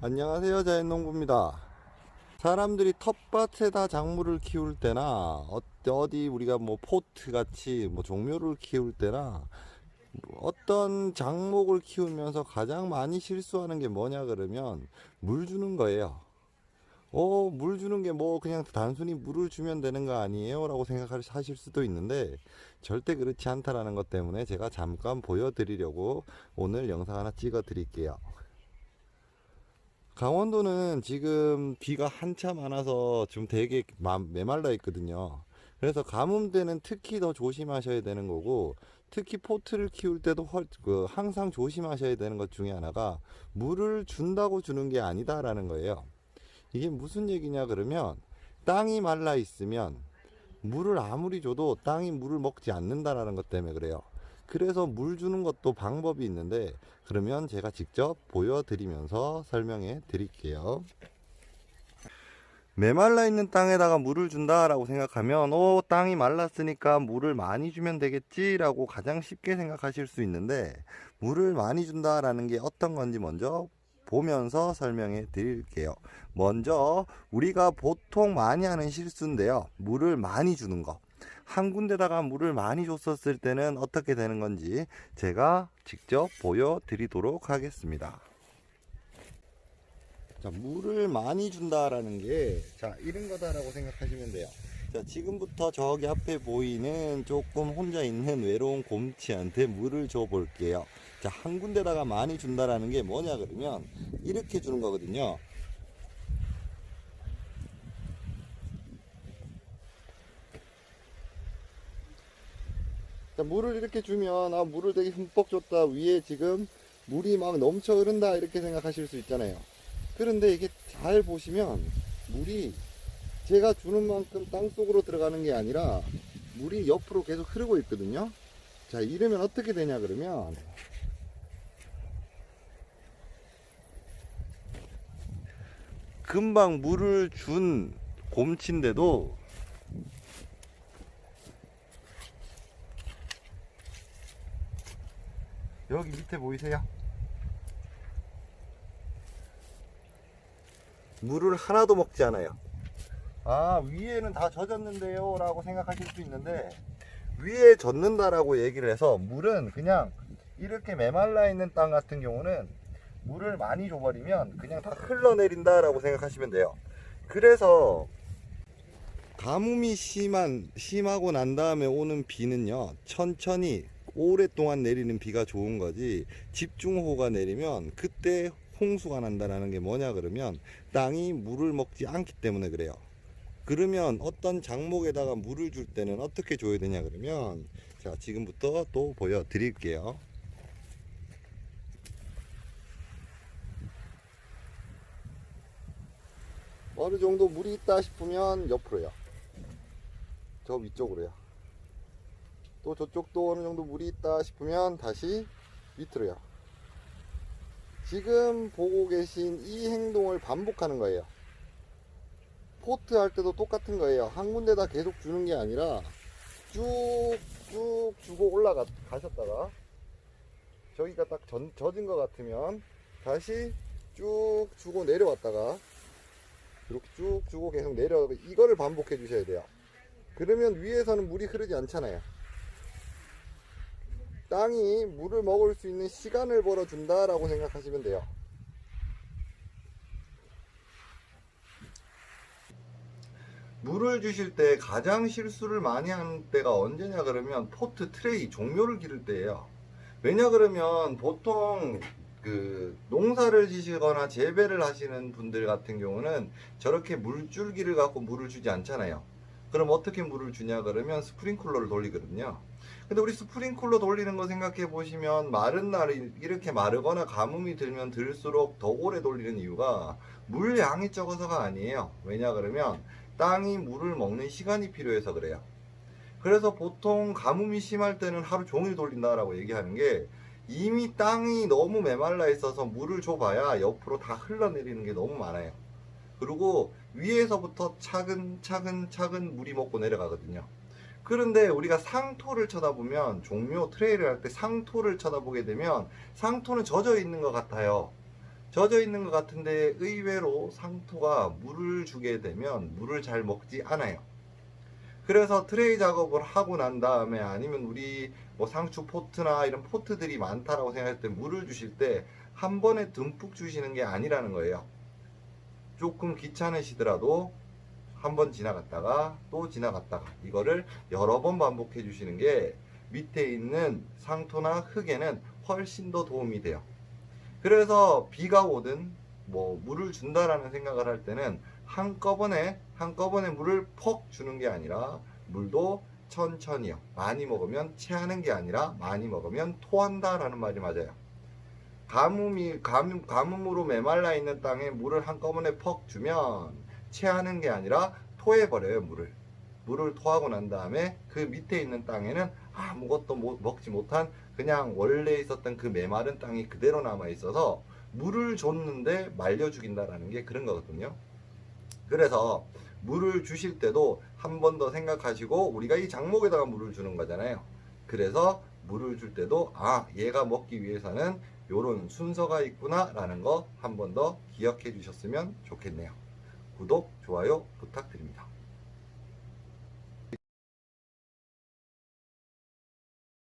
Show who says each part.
Speaker 1: 안녕하세요, 자연농부입니다. 사람들이 텃밭에다 작물을 키울 때나 어디 우리가 뭐 포트 같이 뭐 종묘를 키울 때나 어떤 작목을 키우면서 가장 많이 실수하는 게 뭐냐 그러면 물 주는 거예요. 물 주는 게 뭐 그냥 단순히 물을 주면 되는 거 아니에요? 라고 생각하실 수도 있는데 절대 그렇지 않다라는 것 때문에 제가 잠깐 보여드리려고 오늘 영상 하나 찍어 드릴게요. 강원도는 지금 비가 한참 안 와서 좀 되게 메말라 있거든요. 그래서 가뭄때는 특히 더 조심하셔야 되는 거고, 특히 포트를 키울 때도 항상 조심하셔야 되는 것 중에 하나가 물을 준다고 주는 게 아니다라는 거예요. 이게 무슨 얘기냐 그러면 땅이 말라 있으면 물을 아무리 줘도 땅이 물을 먹지 않는다라는 것 때문에 그래요. 그래서 물 주는 것도 방법이 있는데 그러면 제가 직접 보여드리면서 설명해 드릴게요. 메말라 있는 땅에다가 물을 준다라고 생각하면 땅이 말랐으니까 물을 많이 주면 되겠지 라고 가장 쉽게 생각하실 수 있는데, 물을 많이 준다라는 게 어떤 건지 먼저 보면서 설명해 드릴게요. 먼저 우리가 보통 많이 하는 실수인데요, 물을 많이 주는 거. 한 군데다가 물을 많이 줬었을 때는 어떻게 되는 건지 제가 직접 보여드리도록 하겠습니다. 자, 물을 많이 준다라는 게 이런 거다라고 생각하시면 돼요. 자, 지금부터 저기 앞에 보이는 조금 혼자 있는 외로운 곰치한테 물을 줘 볼게요. 자, 한 군데다가 많이 준다라는 게 뭐냐 그러면 이렇게 주는 거거든요. 자, 물을 이렇게 주면 물을 되게 흠뻑 줬다, 위에 지금 물이 막 넘쳐 흐른다 이렇게 생각하실 수 있잖아요. 그런데 이게 잘 보시면 물이 제가 주는 만큼 땅속으로 들어가는 게 아니라 물이 옆으로 계속 흐르고 있거든요. 자, 이러면 어떻게 되냐 그러면 금방 물을 준 곰치인데도 여기 밑에 보이세요? 물을 하나도 먹지 않아요. 위에는 다 젖었는데요 라고 생각하실 수 있는데, 위에 젖는다라고 얘기를 해서 물은 그냥 이렇게 메말라 있는 땅 같은 경우는 물을 많이 줘버리면 그냥 다 흘러내린다 라고 생각하시면 돼요. 그래서 가뭄이 심하고 난 다음에 오는 비는요, 천천히 오랫동안 내리는 비가 좋은 거지, 집중호우가 내리면 그때 홍수가 난다라는 게 뭐냐 그러면 땅이 물을 먹지 않기 때문에 그래요. 그러면 어떤 작목에다가 물을 줄 때는 어떻게 줘야 되냐 그러면 자, 지금부터 또 보여드릴게요. 어느 정도 물이 있다 싶으면 옆으로요, 저 위쪽으로요. 또 저쪽도 어느 정도 물이 있다 싶으면 다시 밑으로요. 지금 보고 계신 이 행동을 반복하는 거예요. 포트 할 때도 똑같은 거예요. 한 군데다 계속 주는 게 아니라 쭉쭉 주고 올라가셨다가 저기가 딱 젖은 것 같으면 다시 쭉 주고 내려왔다가 이렇게 쭉 주고 계속 내려가고, 이거를 반복해 주셔야 돼요. 그러면 위에서는 물이 흐르지 않잖아요. 땅이 물을 먹을 수 있는 시간을 벌어준다 라고 생각하시면 돼요. 물을 주실 때 가장 실수를 많이 하는 때가 언제냐 그러면 포트 트레이 종묘를 기를 때예요. 왜냐 그러면 보통 농사를 지시거나 재배를 하시는 분들 같은 경우는 저렇게 물줄기를 갖고 물을 주지 않잖아요. 그럼 어떻게 물을 주냐 그러면 스프링클러를 돌리거든요. 근데 우리 스프링클러 돌리는 거 생각해 보시면 마른 날이 이렇게 마르거나 가뭄이 들면 들수록 더 오래 돌리는 이유가 물량이 적어서가 아니에요. 왜냐 그러면 땅이 물을 먹는 시간이 필요해서 그래요. 그래서 보통 가뭄이 심할 때는 하루 종일 돌린다라고 얘기하는 게, 이미 땅이 너무 메말라 있어서 물을 줘봐야 옆으로 다 흘러내리는 게 너무 많아요. 그리고 위에서부터 차근차근 물이 먹고 내려가거든요. 그런데 우리가 상토를 쳐다보면, 종묘 트레이를 할 때 상토를 쳐다보게 되면 상토는 젖어 있는 것 같아요. 젖어 있는 것 같은데 의외로 상토가 물을 주게 되면 물을 잘 먹지 않아요. 그래서 트레이 작업을 하고 난 다음에 아니면 우리 뭐 상추 포트나 이런 포트들이 많다라고 생각할 때 물을 주실 때 한 번에 듬뿍 주시는 게 아니라는 거예요. 조금 귀찮으시더라도 한 번 지나갔다가 또 지나갔다가 이거를 여러 번 반복해 주시는 게 밑에 있는 상토나 흙에는 훨씬 더 도움이 돼요. 그래서 비가 오든 뭐 물을 준다라는 생각을 할 때는 한꺼번에 물을 퍽 주는 게 아니라 물도 천천히요. 많이 먹으면 체하는 게 아니라 많이 먹으면 토한다라는 말이 맞아요. 가뭄으로 메말라 있는 땅에 물을 한꺼번에 퍽 주면 체하는 게 아니라 토해버려요, 물을 토하고 난 다음에 그 밑에 있는 땅에는 아무것도 먹지 못한 그냥 원래 있었던 그 메마른 땅이 그대로 남아 있어서 물을 줬는데 말려 죽인다라는 게 그런 거거든요. 그래서 물을 주실 때도 한 번 더 생각하시고, 우리가 이 장목에다가 물을 주는 거잖아요. 그래서 물을 줄 때도 얘가 먹기 위해서는 요런 순서가 있구나 라는 거 한 번 더 기억해 주셨으면 좋겠네요. 구독, 좋아요 부탁드립니다.